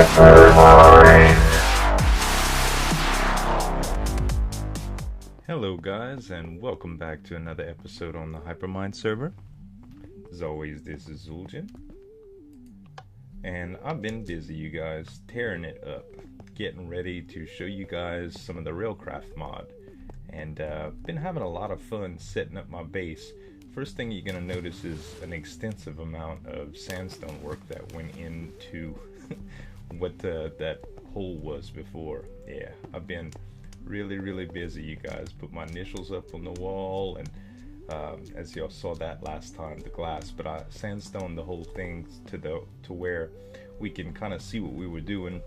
Hypermine. Hello guys, and welcome back to another episode on the Hypermine server. As always, this is Zueljin. And I've been busy, you guys, tearing it up, getting ready to show you guys some of the Railcraft mod. And been having a lot of fun setting up my base. First thing you're going to notice is an extensive amount of sandstone work that went into what that hole was before. Yeah, I've been really busy, you guys. Put my initials up on the wall, and as y'all saw that last time, the glass, but I sandstoned the whole thing to where we can kind of see what we were doing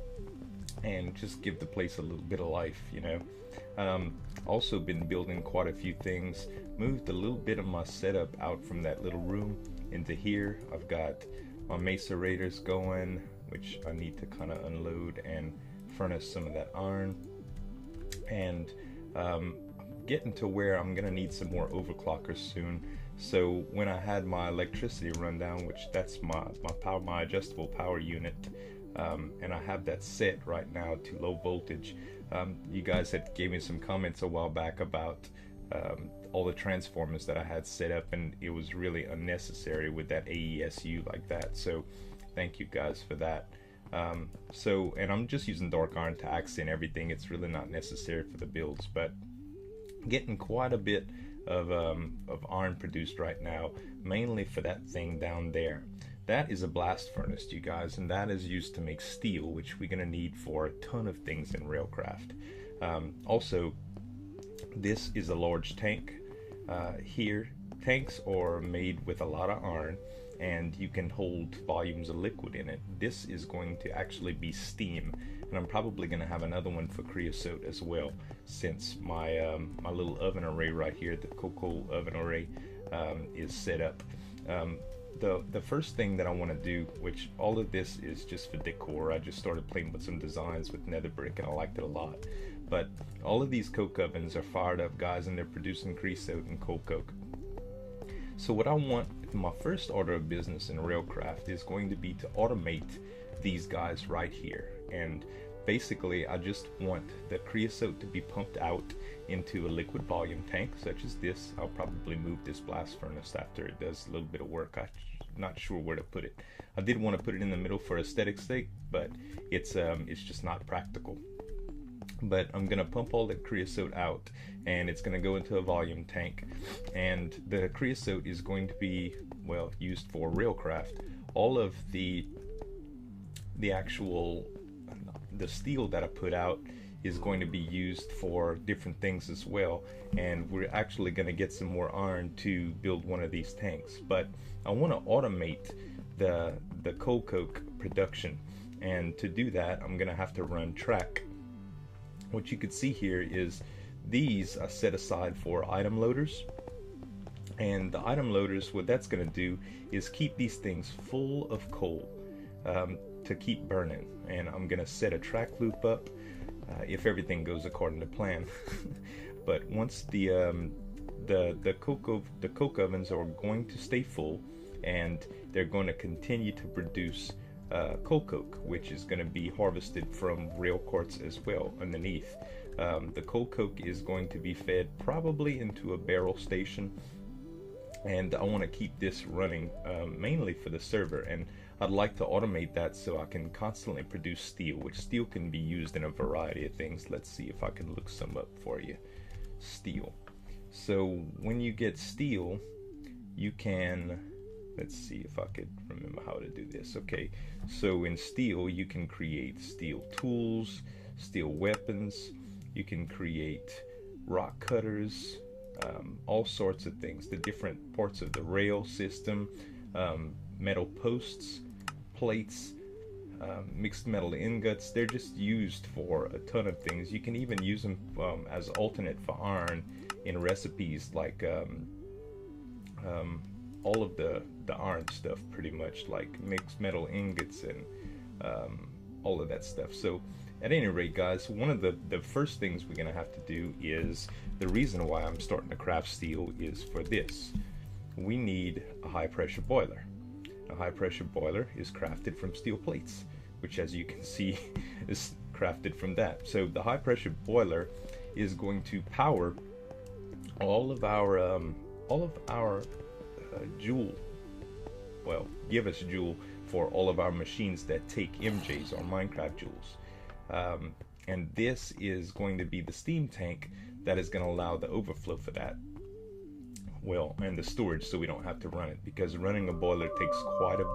and just give the place a little bit of life, you know. Also been building quite a few things. Moved a little bit of my setup out from that little room into here. I've got my macerators going, which I need to kind of unload and furnace some of that iron. And getting to where I'm gonna need some more overclockers soon. So when I had my electricity run down, which that's my adjustable power unit, and I have that set right now to low voltage. You guys had gave me some comments a while back about all the transformers that I had set up, and it was really unnecessary with that AESU like that. So thank you guys for that. And I'm just using dark iron to accent everything. It's really not necessary for the builds, but getting quite a bit of iron produced right now, mainly for that thing down there. That is a blast furnace, you guys, and that is used to make steel, which we're going to need for a ton of things in Railcraft. Also, this is a large tank. Here, tanks are made with a lot of iron, and you can hold volumes of liquid in it. This is going to actually be steam, and I'm probably going to have another one for creosote as well, since my my little oven array right here, the cocoa oven array, is set up. The first thing that I want to do, which all of this is just for decor, I just started playing with some designs with nether brick and I liked it a lot. But all of these coke ovens are fired up, guys, and they're producing creosote and coal coke. So what I want, my first order of business in Railcraft is going to be to automate these guys right here. And basically I just want the creosote to be pumped out into a liquid volume tank such as this. I'll probably move this blast furnace after it does a little bit of work. I'm not sure where to put it. I did want to put it in the middle for aesthetic's sake, but it's just not practical. But I'm gonna pump all the creosote out, and it's gonna go into a volume tank, and the creosote is going to be, well, used for Railcraft. All of the actual the steel that I put out is going to be used for different things as well, and we're actually going to get some more iron to build one of these tanks. But I want to automate the coal coke production, and to do that I'm going to have to run track. What you can see here is these are set aside for item loaders, and the item loaders, what that's going to do is keep these things full of coal to keep burning. And I'm gonna set a track loop up if everything goes according to plan. But once the coke ovens are going to stay full, and they're going to continue to produce coal coke, which is going to be harvested from rail quartz as well underneath. The coal coke is going to be fed probably into a barrel station, and I want to keep this running mainly for the server, and I'd like to automate that so I can constantly produce steel, which steel can be used in a variety of things. Let's see if I can look some up for you. Steel. So when you get steel, you can, let's see if I could remember how to do this. Okay, so in steel you can create steel tools, steel weapons, you can create rock cutters, all sorts of things, the different parts of the rail system, metal posts, plates, mixed metal ingots. They're just used for a ton of things. You can even use them as alternate for iron in recipes, like all of the iron stuff, pretty much, like mixed metal ingots and all of that stuff. So at any rate, guys, one of the first things we're gonna have to do is, the reason why I'm starting to craft steel is for this. We need a high pressure boiler. A high pressure boiler is crafted from steel plates. which as you can see is crafted from that. So the high pressure boiler is going to power all of our joule, well, give us joule for all of our machines that take MJs or Minecraft joules. And this is going to be the steam tank that is going to allow the overflow for that. Well, and the storage, so we don't have to run it, because running a boiler takes quite a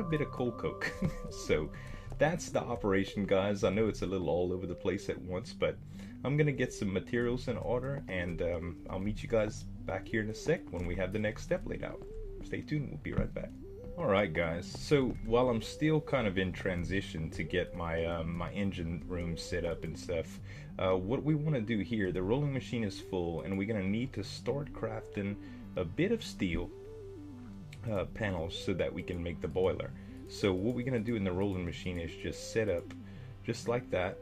bit of coal coke. So that's the operation, guys. I know it's a little all over the place at once, but I'm gonna get some materials in order, and I'll meet you guys back here in a sec when we have the next step laid out. Stay tuned, we'll be right back. Alright guys, so while I'm still kind of in transition to get my my engine room set up and stuff, what we want to do here, the rolling machine is full, and we're going to need to start crafting a bit of steel panels so that we can make the boiler. So what we're going to do in the rolling machine is just set up just like that,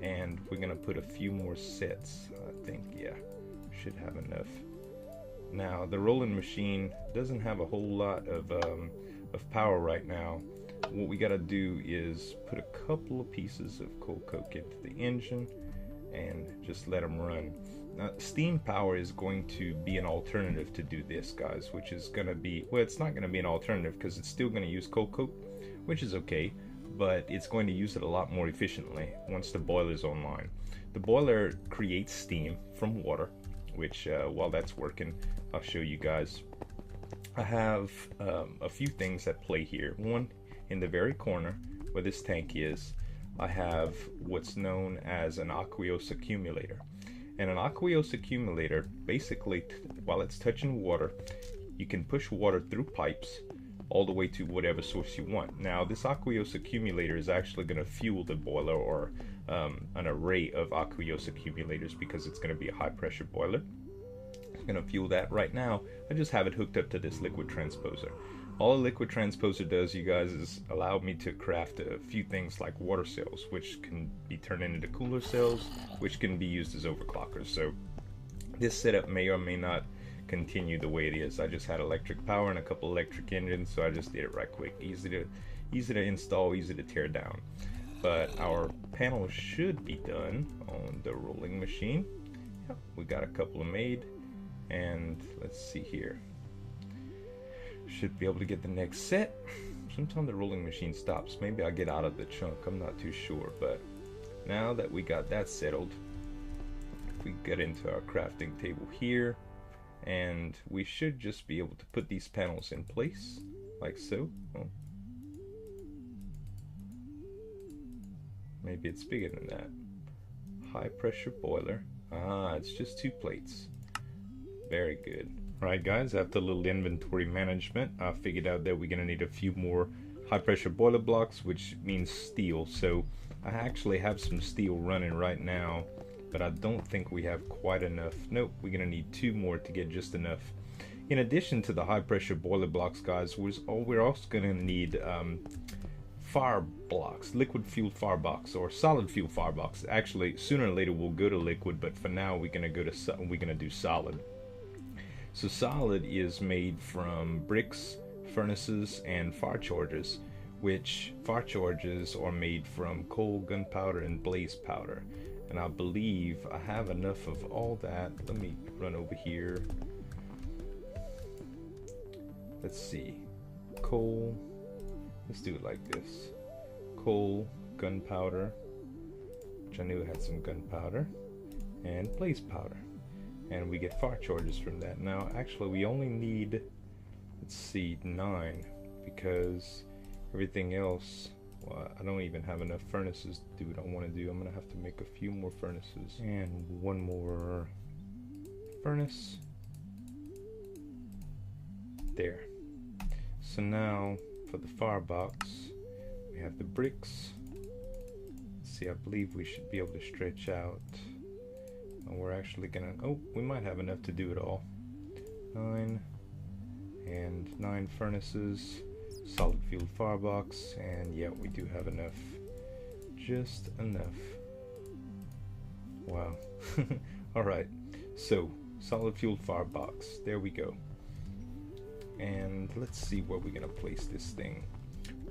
and we're going to put a few more sets. I think, yeah, should have enough. Now the rolling machine doesn't have a whole lot of power right now. What we got to do is put a couple of pieces of coal coke into the engine and just let them run. Now, steam power is going to be an alternative to do this, guys, which is going to be, well, it's not going to be an alternative because it's still going to use coal coke, which is okay, but it's going to use it a lot more efficiently once the boiler is online. The boiler creates steam from water, which while that's working, I'll show you guys. I have a few things at play here. One, in the very corner where this tank is, I have what's known as an aqueous accumulator. And an aqueous accumulator, basically, while it's touching water, you can push water through pipes all the way to whatever source you want. Now, this aqueous accumulator is actually going to fuel the boiler, or an array of aqueous accumulators, because it's going to be a high pressure boiler. It's going to fuel that. Right now, I just have it hooked up to this liquid transposer. All a liquid transposer does, you guys, is allow me to craft a few things like water cells, which can be turned into cooler cells, which can be used as overclockers. So this setup may or may not continue the way it is. I just had electric power and a couple electric engines, so I just did it right quick. Easy to install, easy to tear down. But our panel should be done on the rolling machine. Yep, we got a couple of made, and let's see here. Should be able to get the next set. Sometimes the rolling machine stops. Maybe I'll get out of the chunk, I'm not too sure. But now that we got that settled, we get into our crafting table here, and we should just be able to put these panels in place like so. Oh. Maybe it's bigger than that. High pressure boiler. Ah, it's just 2 plates. Very good. Alright guys, after a little inventory management, I figured out that we're going to need a few more high pressure boiler blocks, which means steel. So I actually have some steel running right now, but I don't think we have quite enough. Nope, we're going to need 2 more to get just enough. In addition to the high pressure boiler blocks, guys, we're also going to need fire blocks, liquid fuel fire box, or solid fuel fire box. Actually, sooner or later we'll go to liquid, but for now we're going to do solid. So solid is made from bricks, furnaces, and fire chargers, which fire chargers are made from coal, gunpowder, and blaze powder. And I believe I have enough of all that. Let me run over here. Let's see. Coal. Let's do it like this. Coal, gunpowder, which I knew had some gunpowder, and blaze powder. And we get fire charges from that. Now, actually, we only need, let's see, 9, because everything else, well, I don't even have enough furnaces to do what I want to do. I'm gonna have to make a few more furnaces and 1 more furnace. There. So now, for the firebox, we have the bricks. Let's see, I believe we should be able to stretch out. And we're actually gonna, oh, we might have enough to do it all. 9 and 9 furnaces, solid fuel firebox, and yeah, we do have enough. Just enough. Wow. Alright, so solid fuel firebox, there we go. And let's see where we're gonna place this thing.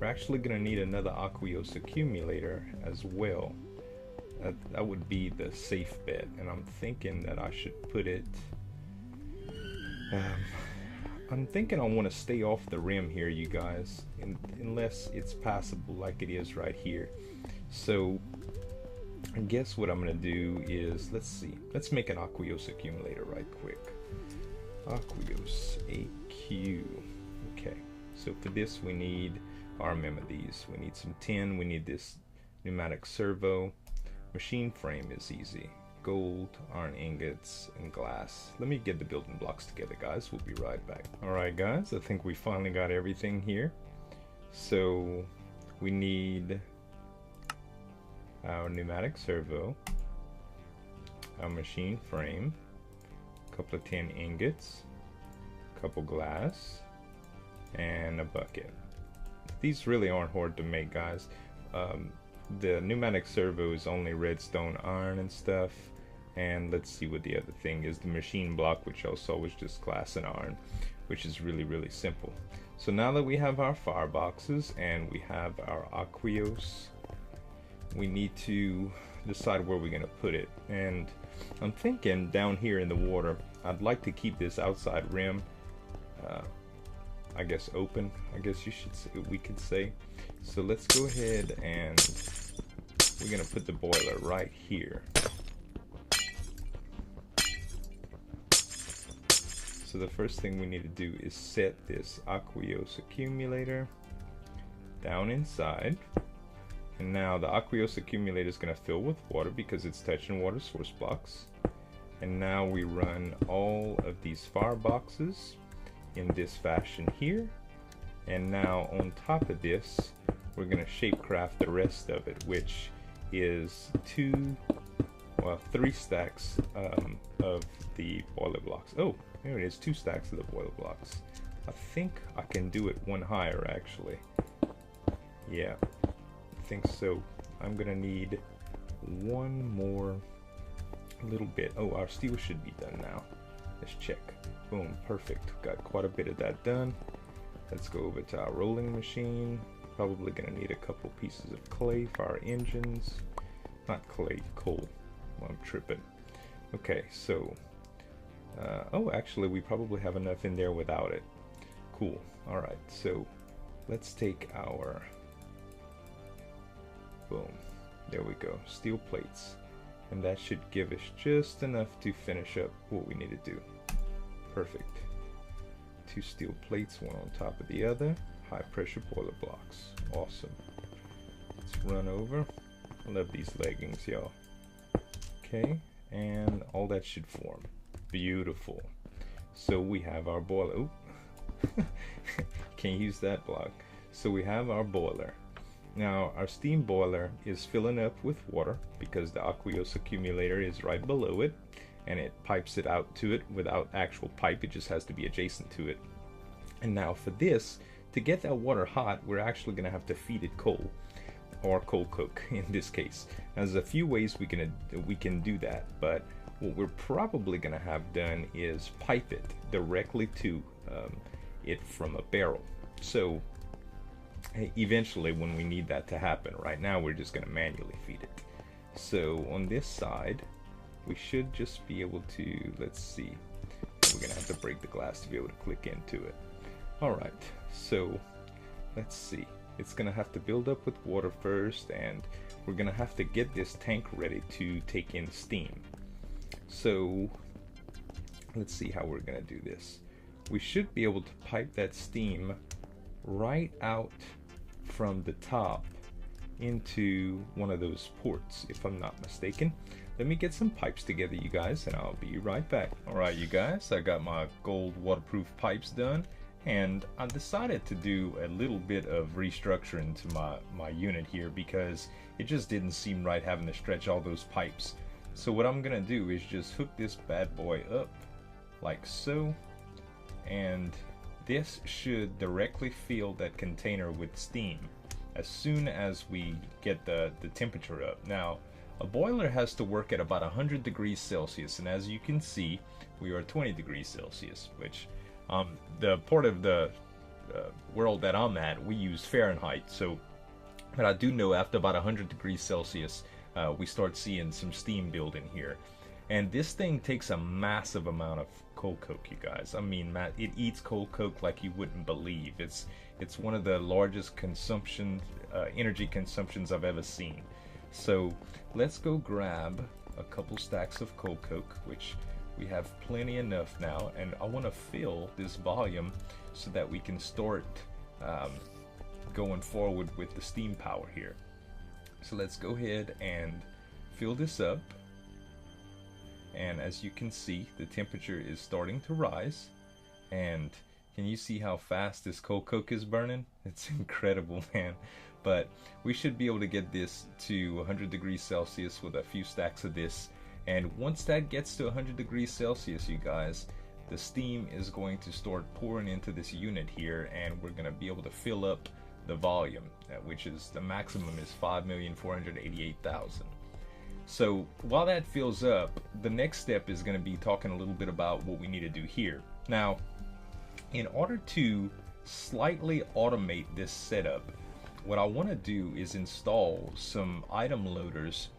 we're actually going to need another aqueous accumulator as well. That would be the safe bet, and I'm thinking that I should put it I'm thinking I want to stay off the rim here, you guys, unless it's passable like it is right here. So I guess what I'm going to do is, let's make an aqueous accumulator right quick. Aqueous AQ. Okay, so for this we need, I remember these, we need some tin, we need this pneumatic servo. Machine frame is easy. Gold, iron ingots, and glass. Let me get the building blocks together, guys. We'll be right back. Alright guys, I think we finally got everything here. So we need our pneumatic servo, our machine frame, a couple of tin ingots, a couple glass, and a bucket. These really aren't hard to make, guys. The pneumatic servo is only redstone iron and stuff, and let's see what the other thing is. The machine block, which I saw, was just glass and iron, which is really simple. So now that we have our fireboxes and we have our aqueous, we need to decide where we're going to put it. And I'm thinking down here in the water, I'd like to keep this outside rim I guess open, I guess you should say, we could say. So let's go ahead and we're gonna put the boiler right here. So the first thing we need to do is set this aqueous accumulator down inside. And now the aqueous accumulator is gonna fill with water because it's touching water source blocks. And now we run all of these fireboxes in this fashion here, and now on top of this we're going to shapecraft the rest of it, which is 3 stacks of the boiler blocks. Oh, there it is, 2 stacks of the boiler blocks. I think I can do it one higher actually. Yeah, I think so. I'm gonna need one more little bit. Oh, our steel should be done now. Let's check. Boom, perfect. Got quite a bit of that done. Let's go over to our rolling machine. Probably gonna need a couple pieces of clay for our engines. Not clay, coal. Well, I'm tripping. Okay, so oh, actually we probably have enough in there without it. Cool. Alright, so let's take our, boom, there we go, steel plates, and that should give us just enough to finish up what we need to do. Perfect. 2 steel plates, one on top of the other. High pressure boiler blocks. Awesome. Let's run over. I love these leggings, y'all. Okay, and all that should form. Beautiful. So we have our boiler. Oop. Can't use that block. So we have our boiler. Now our steam boiler is filling up with water because the aqueous accumulator is right below it, and it pipes it out to it without actual pipe. It just has to be adjacent to it. And now for this, to get that water hot, we're actually going to have to feed it coal, or coal coke in this case. Now, there's a few ways we can do that, but what we're probably going to have done is pipe it directly to it from a barrel. So eventually when we need that to happen, right now we're just going to manually feed it. So on this side we should just be able to, let's see, we're going to have to break the glass to be able to click into it. Alright, so let's see, it's going to have to build up with water first, and we're going to have to get this tank ready to take in steam. So let's see how we're going to do this. We should be able to pipe that steam right out from the top into one of those ports, if I'm not mistaken. Let me get some pipes together, you guys, and I'll be right back. Alright, you guys, I got my gold waterproof pipes done, and I decided to do a little bit of restructuring to my unit here because it just didn't seem right having to stretch all those pipes. So what I'm gonna do is just hook this bad boy up like so, and this should directly fill that container with steam as soon as we get the temperature up. Now, a boiler has to work at about 100 degrees Celsius, and as you can see, we are 20 degrees Celsius, which the part of the world that I'm at, we use Fahrenheit. So, but I do know after about 100 degrees Celsius, we start seeing some steam building here. And this thing takes a massive amount of coal coke, you guys. I mean, it eats coal coke like you wouldn't believe. It's one of the largest energy consumptions I've ever seen. So let's go grab a couple stacks of coal coke, which we have plenty enough now, and I want to fill this volume so that we can start going forward with the steam power here. So let's go ahead and fill this up. And as you can see, the temperature is starting to rise. And can you see how fast this coal coke is burning? It's incredible, man. But we should be able to get this to 100 degrees Celsius with a few stacks of this. And once that gets to 100 degrees Celsius, you guys, the steam is going to start pouring into this unit here, and we're going to be able to fill up the volume, which is the maximum is 5,488,000. So while that fills up, the next step is going to be talking a little bit about what we need to do here. Now, in order to slightly automate this setup, what I want to do is install some item loaders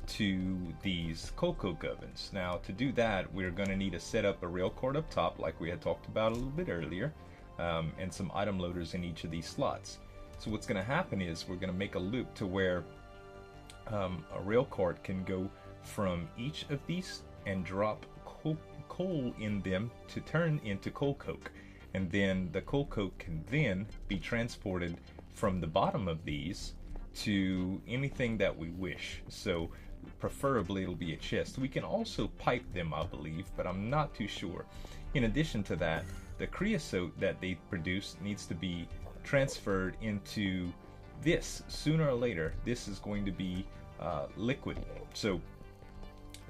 to these coal coke ovens. Now, to do that, we're going to need to set up a rail card up top, like we had talked about a little bit earlier, and some item loaders in each of these slots. So what's going to happen is we're going to make a loop to where a rail cart can go from each of these and drop coal in them to turn into coal coke, and then the coal coke can then be transported from the bottom of these to anything that we wish. So preferably it'll be a chest. We can also pipe them, I believe, but I'm not too sure. In addition to that, the creosote that they produce needs to be transferred into this. Sooner or later, this is going to be liquid, so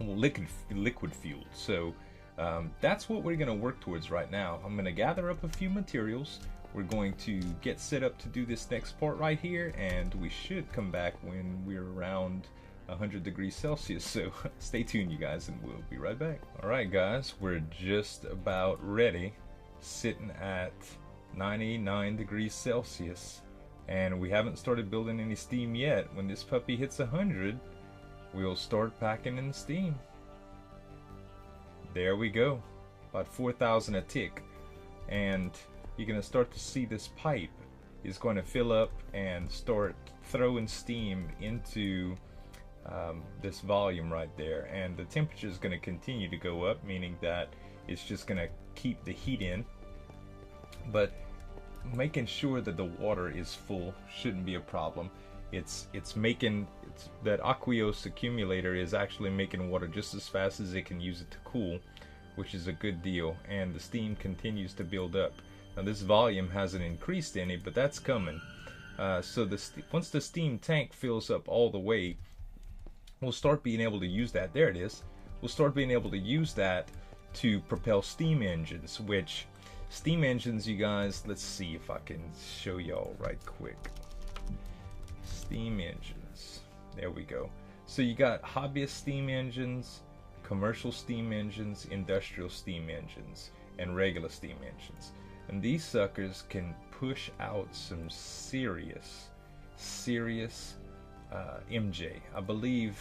liquid fueled. So that's what we're going to work towards right now. I'm going to gather up a few materials. We're going to get set up to do this next part right here, and we should come back when we're around 100 degrees Celsius. So stay tuned, you guys, and we'll be right back. Alright guys, we're just about ready, sitting at 99 degrees Celsius, and we haven't started building any steam yet. When this puppy hits 100, we'll start packing in the steam. There we go, about 4,000 a tick, and you're going to start to see this pipe is going to fill up and start throwing steam into this volume right there, and the temperature is going to continue to go up, meaning that it's just going to keep the heat in, but making sure that the water is full shouldn't be a problem. That aqueous accumulator is actually making water just as fast as it can use it to cool, which is a good deal, and the steam continues to build up. Now this volume hasn't increased any, but that's coming. So once the steam tank fills up all the way, we'll start being able to use that. There it is. We'll start being able to use that to propel steam engines, which steam engines, you guys, let's see if I can show y'all right quick. Steam engines. There we go. So you got hobbyist steam engines, commercial steam engines, industrial steam engines, and regular steam engines. And these suckers can push out some serious MJ. I believe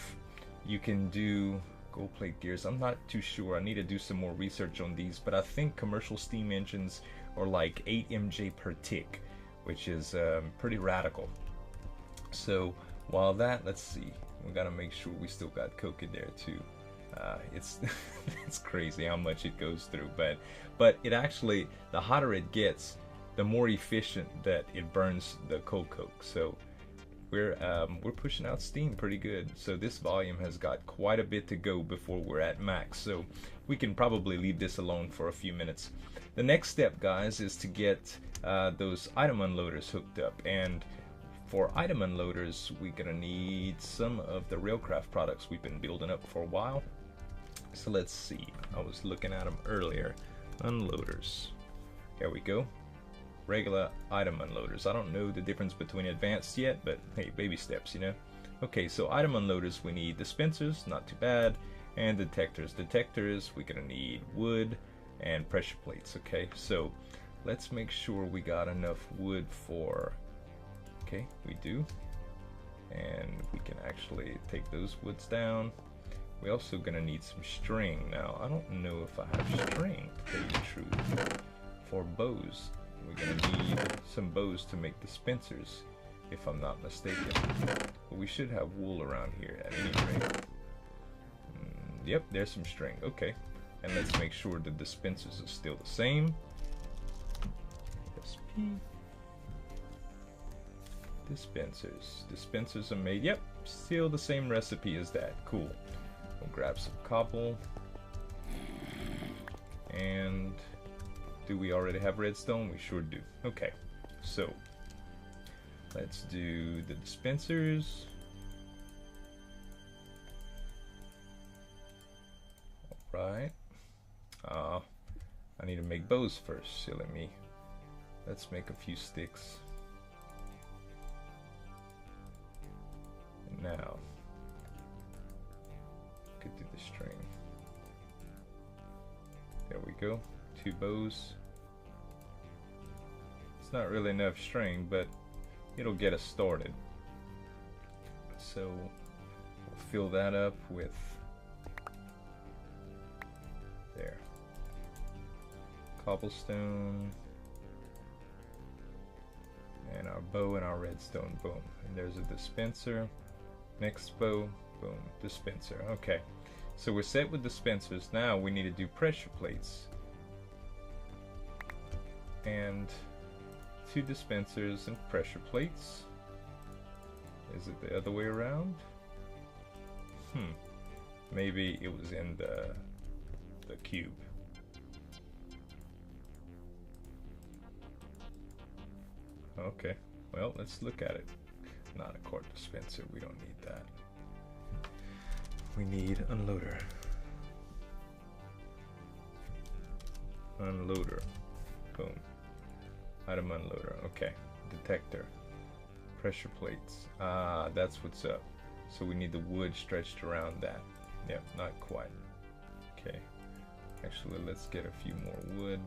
you can do gold plate gears. I'm not too sure. I need to do some more research on these, but I think commercial steam engines are like 8 MJ per tick, which is pretty radical. So while that, let's see, we got to make sure we still got coke in there too. It's it's crazy how much it goes through, but it actually, the hotter it gets, the more efficient that it burns the coal coke. So we're pushing out steam pretty good. So this volume has got quite a bit to go before we're at max. So we can probably leave this alone for a few minutes. The next step, guys, is to get those item unloaders hooked up. And for item unloaders, we're gonna need some of the Railcraft products we've been building up for a while. So let's see. I was looking at them earlier. Unloaders. There we go. Regular item unloaders. I don't know the difference between advanced yet, but hey, baby steps, you know. Okay, so item unloaders, we need dispensers, not too bad, and detectors. Detectors, we're gonna need wood and pressure plates. Okay, so let's make sure we got enough wood for, okay, we do. And we can actually take those woods down. We're also gonna need some string. Now, I don't know if I have string, to tell you the truth. For bows, we're gonna need some bows to make dispensers, if I'm not mistaken. But we should have wool around here at any rate. Yep, there's some string, okay. And let's make sure the dispensers are still the same. SP. Dispensers are made, yep, still the same recipe as that, cool. We'll grab some cobble. And do we already have redstone? We sure do. Okay, so let's do the dispensers. Alright. I need to make bows first, silly me. Let's make a few sticks. And now, could do the string. There we go. 2 bows. It's not really enough string, but it'll get us started. So we'll fill that up with there. Cobblestone. And our bow and our redstone, boom. And there's a dispenser. Next bow, boom, dispenser. Okay, so we're set with dispensers. Now we need to do pressure plates. And 2 dispensers and pressure plates. Is it the other way around? Maybe it was in the cube. Okay, well, let's look at it. Not a quart dispenser, we don't need that. We need unloader. Unloader. Boom. Item unloader. Okay. Detector. Pressure plates. Ah, that's what's up. So we need the wood stretched around that. Yep, not quite. Okay. Actually, let's get a few more wood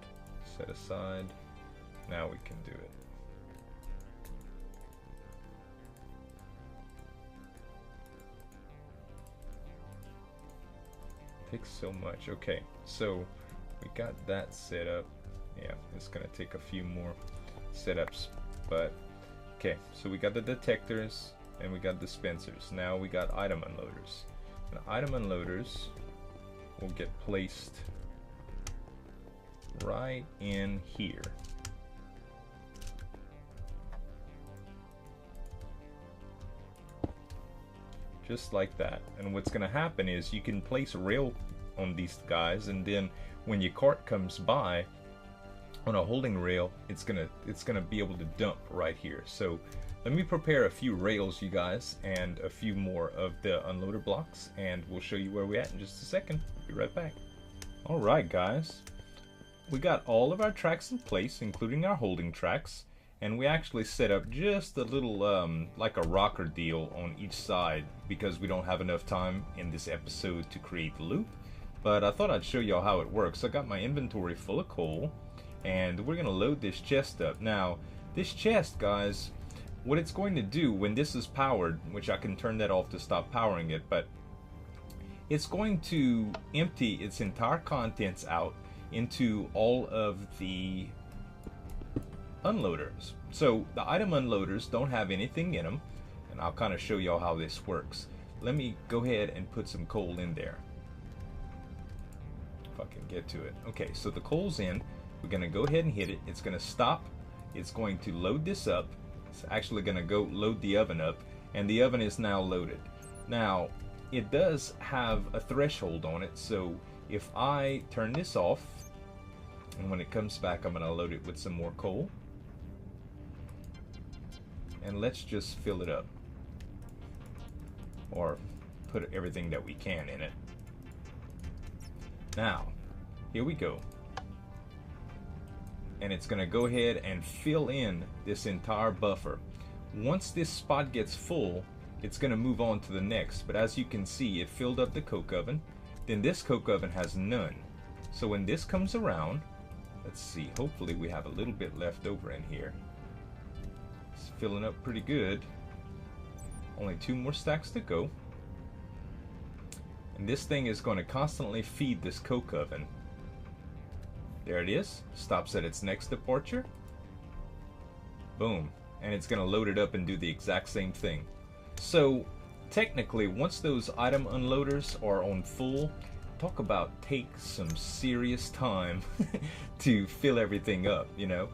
set aside. Now we can do it. Takes so much. Okay, so we got that set up. Yeah, it's gonna take a few more setups, but okay, so we got the detectors and we got dispensers. Now we got item unloaders. And item unloaders will get placed right in here. Just like that. And what's gonna happen is you can place a rail on these guys, and then when your cart comes by on a holding rail, it's gonna be able to dump right here. So let me prepare a few rails, you guys, and a few more of the unloader blocks, and we'll show you where we're at in just a second. Be right back. Alright guys, we got all of our tracks in place, including our holding tracks. And we actually set up just a little, like a rocker deal on each side because we don't have enough time in this episode to create the loop. But I thought I'd show y'all how it works. I got my inventory full of coal, and we're going to load this chest up. Now, this chest, guys, what it's going to do when this is powered, which I can turn that off to stop powering it, but it's going to empty its entire contents out into all of the unloaders. So the item unloaders don't have anything in them, and I'll kind of show y'all how this works. Let me go ahead and put some coal in there if I can get to it. Okay, so the coal's in. We're gonna go ahead and hit it. It's gonna stop. It's going to load this up. It's actually gonna go load the oven up, and the oven is now loaded. Now it does have a threshold on it, so if I turn this off, and when it comes back, I'm gonna load it with some more coal. And let's just fill it up, or put everything that we can in it. Now, here we go. And it's gonna go ahead and fill in this entire buffer. Once this spot gets full, it's gonna move on to the next. But as you can see, it filled up the coke oven. Then this coke oven has none. So when this comes around, Let's see, hopefully we have a little bit left over in here. It's filling up pretty good. Only 2 more stacks to go. And this thing is going to constantly feed this coke oven. There it is. Stops at its next departure. Boom. And it's going to load it up and do the exact same thing. So technically, once those item unloaders are on full, talk about take some serious time to fill everything up, you know.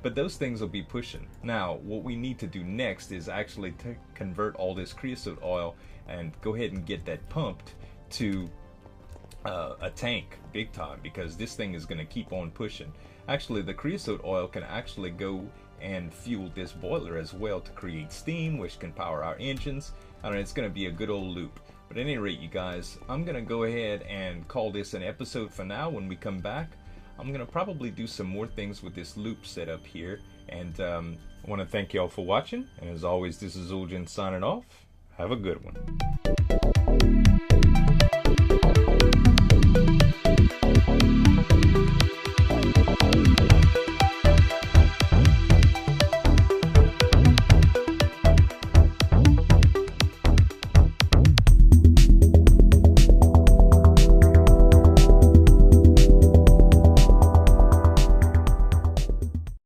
But those things will be pushing. Now, what we need to do next is actually to convert all this creosote oil and go ahead and get that pumped to a tank big time, because this thing is going to keep on pushing. Actually, the creosote oil can actually go and fuel this boiler as well to create steam, which can power our engines. I mean, it's going to be a good old loop. But at any rate, you guys, I'm going to go ahead and call this an episode for now. When we come back, I'm going to probably do some more things with this loop set up here. And I want to thank y'all for watching. And as always, this is Zueljin signing off. Have a good one.